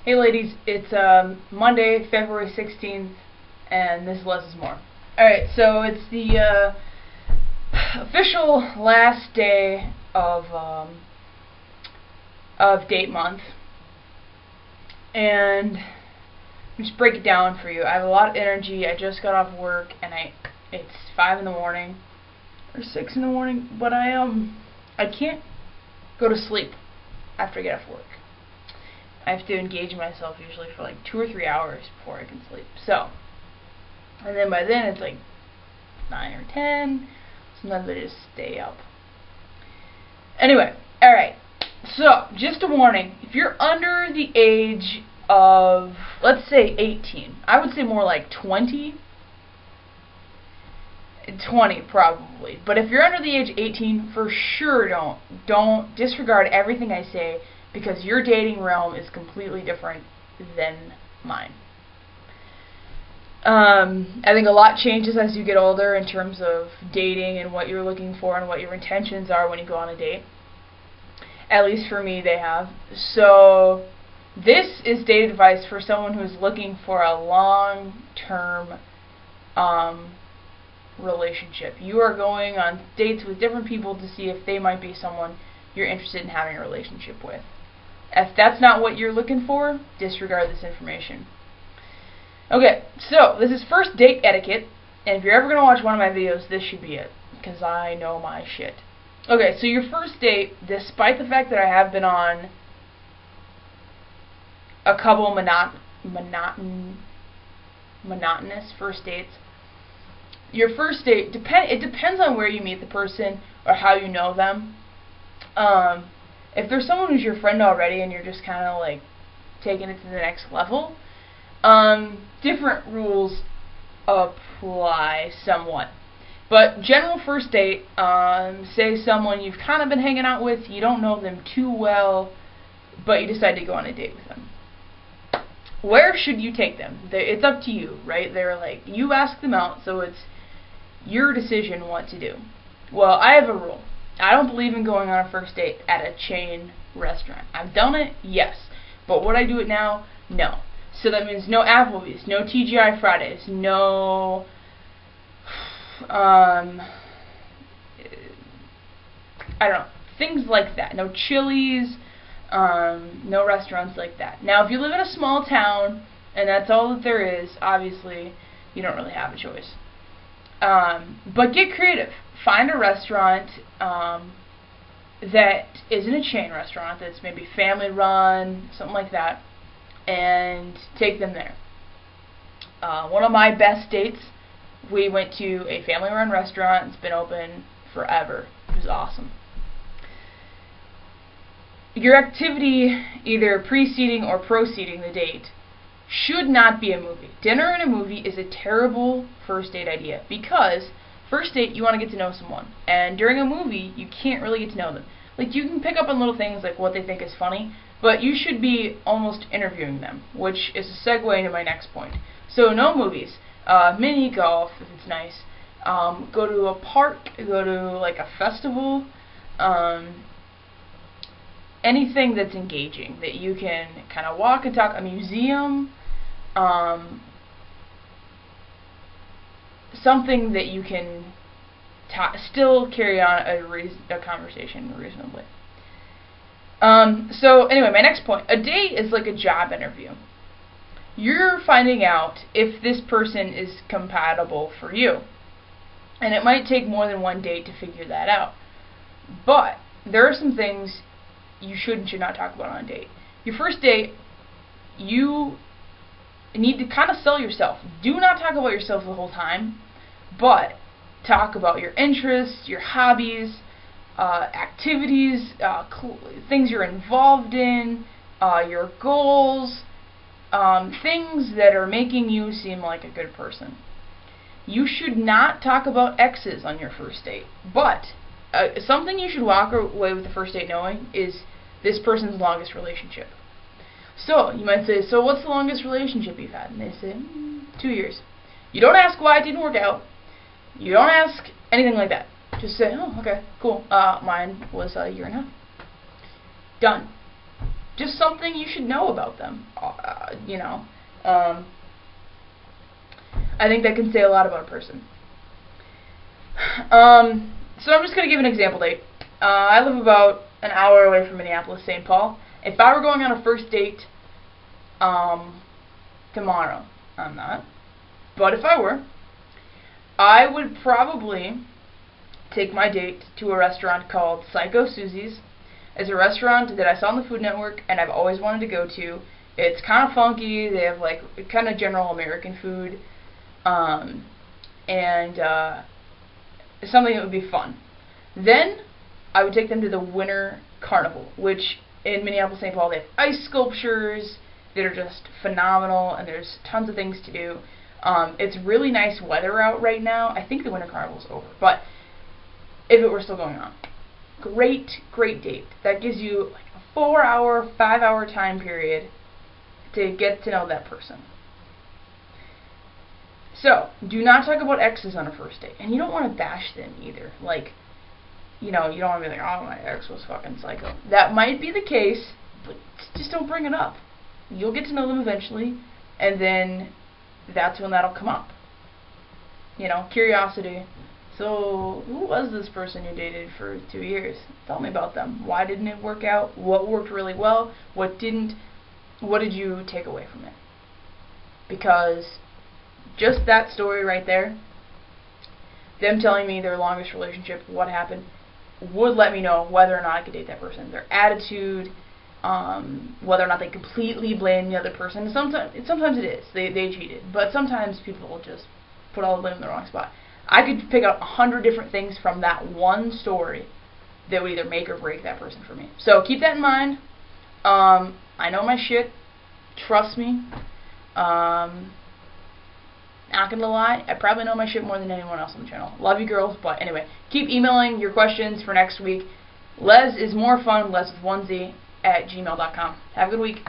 Hey ladies, it's Monday, February 16th, and this is less is more. Alright, so it's the official last day of date month, and I'll just break it down for you. I have a lot of energy. I just got off work, and it's 5 in the morning, or 6 in the morning, but I can't go to sleep after I get off work. I have to engage myself usually for like 2 or 3 hours before I can sleep. So, and then by then it's like 9 or 10. Sometimes I just stay up. Anyway, alright. So, just a warning. If you're under the age of, let's say 18, I would say more like 20 probably. But if you're under the age of 18, for sure don't disregard everything I say, because your dating realm is completely different than mine. I think a lot changes as you get older in terms of dating and what you're looking for and what your intentions are when you go on a date. At least for me, they have. So this is date advice for someone who's looking for a long-term relationship. You are going on dates with different people to see if they might be someone you're interested in having a relationship with. If that's not what you're looking for, disregard this information. Okay, so this is first date etiquette, and if you're ever going to watch one of my videos, this should be it, because I know my shit. Okay, so your first date, despite the fact that I have been on a couple monotonous first dates, your first date, it depends on where you meet the person or how you know them. If there's someone who's your friend already and you're just kind of like taking it to the next level, different rules apply somewhat. But general first date, say someone you've kind of been hanging out with, you don't know them too well, but you decide to go on a date with them. Where should you take them? It's up to you, right? They're like, you ask them out, so it's your decision what to do. Well, I have a rule. I don't believe in going on a first date at a chain restaurant. I've done it, yes. But would I do it now? No. So that means no Applebee's, no TGI Fridays, no I don't know, things like that. No Chili's, no restaurants like that. Now, if you live in a small town and that's all that there is, obviously you don't really have a choice. But get creative. Find a restaurant that isn't a chain restaurant, that's maybe family run, something like that, and take them there. One of my best dates, we went to a family run restaurant. It's been open forever. It was awesome. Your activity, either preceding or proceeding the date, should not be a movie. Dinner and a movie is a terrible first date idea, because first date, you want to get to know someone, and during a movie, you can't really get to know them. Like, you can pick up on little things like what they think is funny, but you should be almost interviewing them, which is a segue into my next point. So, no movies. Mini golf, if it's nice. Go to a park, go to, like, a festival. Anything that's engaging, that you can kind of walk and talk. A museum. Something that you can still carry on a conversation reasonably. So anyway, my next point. A date is like a job interview. You're finding out if this person is compatible for you. And it might take more than one date to figure that out. But there are some things you should and should not talk about on a date. Your first date, you need to kind of sell yourself. Do not talk about yourself the whole time, but talk about your interests, your hobbies, activities, things you're involved in, your goals, things that are making you seem like a good person. You should not talk about exes on your first date, but something you should walk away with the first date knowing is this person's longest relationship. So, you might say, so what's the longest relationship you've had? And they say, 2 years. You don't ask why it didn't work out. You don't ask anything like that. Just say, oh, okay, cool. Mine was a year and a half. Done. just something you should know about them. I think that can say a lot about a person. So I'm just going to give an example date. I live about an hour away from Minneapolis, St. Paul. If I were going on a first date tomorrow, I'm not, but if I were, I would probably take my date to a restaurant called Psycho Susie's. It's a restaurant that I saw on the Food Network and I've always wanted to go to. It's kind of funky. They have like kind of general American food, and it's something that would be fun. Then I would take them to the Winter Carnival, which in Minneapolis, St. Paul, they have ice sculptures that are just phenomenal, and there's tons of things to do. It's really nice weather out right now. I think the Winter Carnival's over, but if it were still going on, great date. That gives you like a 4-hour, 5-hour time period to get to know that person. So, do not talk about exes on a first date. And you don't want to bash them either. Like, you don't want to be like, oh, my ex was fucking psycho. That might be the case, but just don't bring it up. You'll get to know them eventually, and then that's when that'll come up. Curiosity. So, who was this person you dated for 2 years? Tell me about them. Why didn't it work out? What worked really well? What didn't? What did you take away from it? Because just that story right there, them telling me their longest relationship, what happened, would let me know whether or not I could date that person. Their attitude, whether or not they completely blame the other person. Sometimes it is. They cheated. But sometimes people will just put all the blame in the wrong spot. I could pick up 100 different things from that one story that would either make or break that person for me. So keep that in mind. I know my shit. Trust me. Not gonna lie, I probably know my shit more than anyone else on the channel. Love you girls, but anyway, keep emailing your questions for next week. Les is more fun, Les with 1Z @gmail.com. Have a good week.